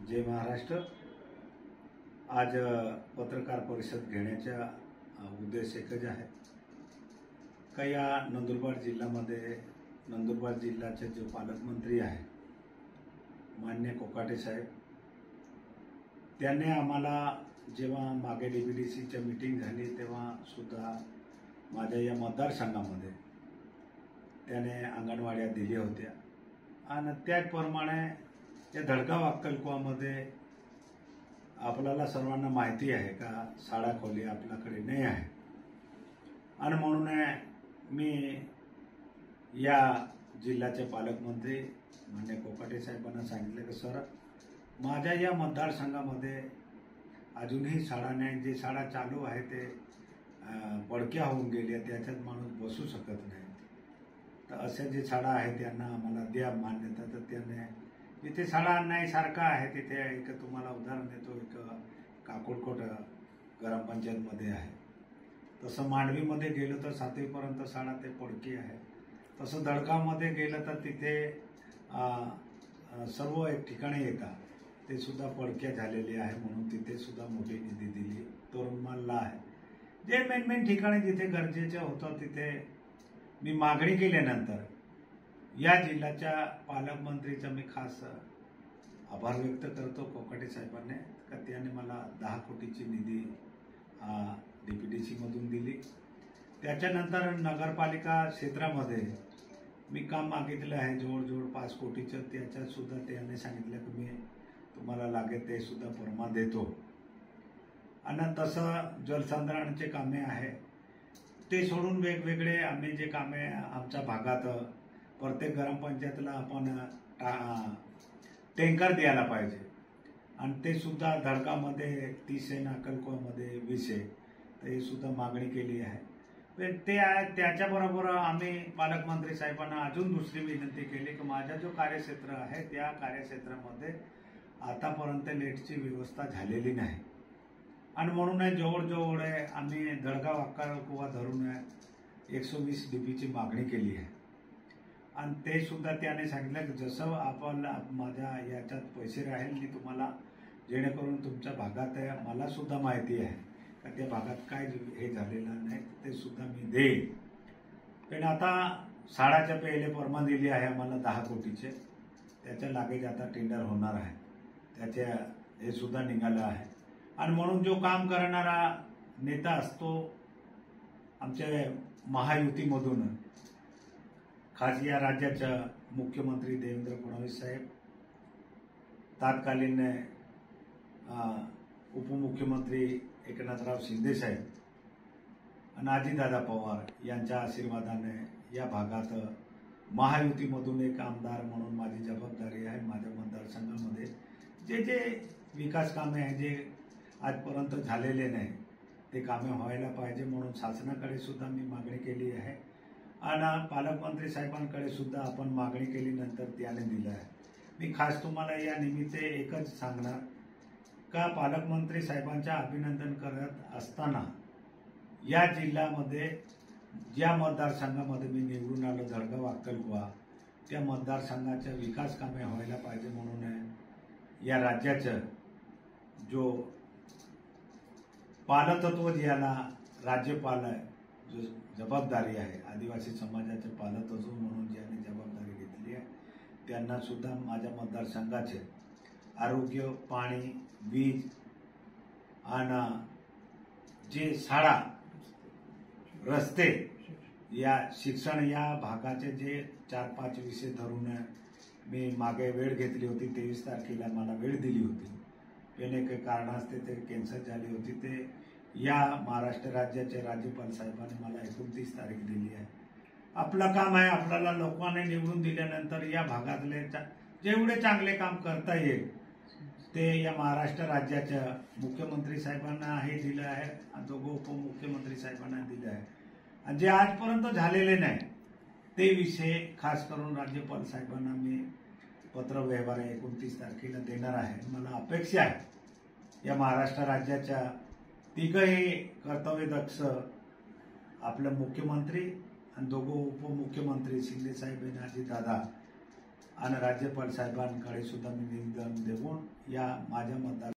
जय महाराष्ट्र। आज पत्रकार परिषद घेण्याचा उद्देश एकच आहे का या नंदुरबार जिल्ह्यामध्ये नंदुरबार जिल्ह्याचे जो पालकमंत्री आहे मान्य कोकाटे साहेब, त्यांनी आम्हाला जेव्हा मागे डीबीडीसीची मीटिंग झाली तेव्हा सुद्धा माझ्या या मतदारसंघामध्ये त्याने अंगणवाड्या दिल्या होत्या आणि त्याचप्रमाणे या धडगाव अक्कलकुवामध्ये आपल्याला सर्वांना माहिती आहे का शाळा खोली आपल्याकडे नाही आहे आणि म्हणून मी या जिल्ह्याचे पालकमंत्री मान्य कोकाटे साहेबांना सांगितले की सर, माझ्या या मतदारसंघामध्ये अजूनही शाळा नाही, जे शाळा चालू आहे ते पडक्या होऊन गेल्या, त्याच्यात माणूस बसू शकत नाही, तर असे जे शाळा आहे त्यांना आम्हाला द्या मान्यता। तर त्याने जिथे शाळा नाही सारखा आहे तिथे एक तुम्हाला उदाहरण देतो, एक काकोडकोट ग्रामपंचायतमध्ये आहे, तसं मांडवीमध्ये गेलो तर 7वीपर्यंत शाळा ते पडकी आहे, तसं धडगावमध्ये गेलं तर तिथे सर्व एक ठिकाणी येतात ते सुद्धा पडक्या झालेले आहे, म्हणून तिथे सुद्धा मोठी निधी दिली। तोरणमालला आहे, जे मेन ठिकाणी जिथे गरजेचं होतं तिथे मी मागणी केल्यानंतर या जिल्ह्याच्या पालकमंत्रीचा मी खास आभार व्यक्त करतो कोकाटे साहेबांनी का त्याने मला 10 कोटीची निधी डीपीडीसीमधून दिली। त्याच्यानंतर नगरपालिका क्षेत्रामध्ये मी काम मागितलं आहे जवळजवळ 5 कोटीचं, त्याच्यात सुद्धा त्याने सांगितलं की मी तुम्हाला लागेल ते सुद्धा परमा देतो। आणि तसं जलसंधारणाचे कामे आहे ते सोडून वेगवेगळे आम्ही जे कामे आमच्या भागात प्रत्येक ग्रामपंचायतीला आपण टँकर द्यायला पाहिजे आणि ते सुद्धा धडगावमध्ये 30 आहे, अक्कलकुवामध्ये 20 आहे, तर हे सुद्धा मागणी केली आहे। पण ते त्याच्याबरोबर आम्ही पालकमंत्री साहेबांना अजून दुसरी विनंती केली की माझा जो कार्यक्षेत्र आहे त्या कार्यक्षेत्रामध्ये आतापर्यंत लेटची व्यवस्था झालेली नाही आणि म्हणून जवळजवळ आम्ही धडगाव अक्कलकुवा धरून 120 डीपीची मागणी केली आहे आणि ते सुद्धा त्याने सांगितलं की जसं आपण माझ्या याच्यात पैसे राहील मी तुम्हाला, जेणेकरून तुमच्या भागात मला सुद्धा माहिती आहे का त्या भागात काय हे झालेलं नाही ते सुद्धा मी देईन। पण आता शाळाच्या पहिले परमा दिली आहे आम्हाला 10 कोटीचे, त्याच्या लागेच आता टेंडर होणार आहे, त्याच्या हे सुद्धा निघालं आहे आणि म्हणून जो काम करणारा नेता असतो आमच्या महायुतीमधून, खास या राज्याच्या मुख्यमंत्री देवेंद्र फडणवीस साहेब, तत्कालीन उपमुख्यमंत्री एकनाथराव शिंदे साहेब आणि अजितदादा पवार यांच्या आशीर्वादाने या भागात महायुतीमधून एक आमदार म्हणून माझी जबाबदारी आहे। माझ्या मतदारसंघामध्ये जे जे विकास कामे आहे जे आजपर्यंत झालेले नाही ते कामे व्हायला पाहिजे, म्हणून शासनाकडे सुद्धा मी मागणी केली आहे आणि पालकमंत्री साहेबांकडे सुद्धा आपण मागणी केली, नंतर त्याने दिलं आहे। मी खास तुम्हाला या निमित्त एकच सांगणार का पालकमंत्री साहेबांचे अभिनंदन करत असताना या जिल्ह्यामध्ये ज्या मतदारसंघामध्ये मी निवडून आलो धडगाव अक्कलकुवा, त्या मतदारसंघाच्या विकास कामे व्हायला पाहिजे, म्हणून या राज्याचं जो पालतत्व ज्याला राज्यपाल जो जबाबदारी आहे, आदिवासी समाजाचे पालतत्व म्हणून ज्याने जबाबदारी घेतली आहे त्यांना सुद्धा माझ्या मतदारसंघाचे आरोग्य, पाणी, वीज आणि जे शाळा, रस्ते, या शिक्षण या भागाचे जे 4-5 विषय धरून मी मागे वेळ घेतली होती, 23 तारखेला मला वेळ दिली होती, पण एक कारणास्तव ते कॅन्सल झाली होती, ते या महाराष्ट्र राज्याचे राज्यपाल साहेबांनी मला 29 तारीख दिली आहे। आपलं काम आहे, आपल्याला लोकांनी निवडून दिल्यानंतर या भागातले जेवढे चांगले काम करता येईल ते या महाराष्ट्र राज्याच्या मुख्यमंत्री साहेबांना हे दिलं आहे, दोघं उपमुख्यमंत्री साहेबांना दिलं आहे आणि जे आजपर्यंत झालेले नाही ते विषय खास करून राज्यपाल साहेबांना मी पत्रव्यवहार 29 तारखेला देणार आहे। मला अपेक्षा आहे या महाराष्ट्र राज्याच्या तिघही कर्तव्यदक्ष आपले मुख्यमंत्री आणि दोघं उपमुख्यमंत्री शिंदे साहेब आणि अजितदादा आणि राज्यपाल साहेबांकडे सुद्धा मी निवेदन देऊन या माझ्या मतदार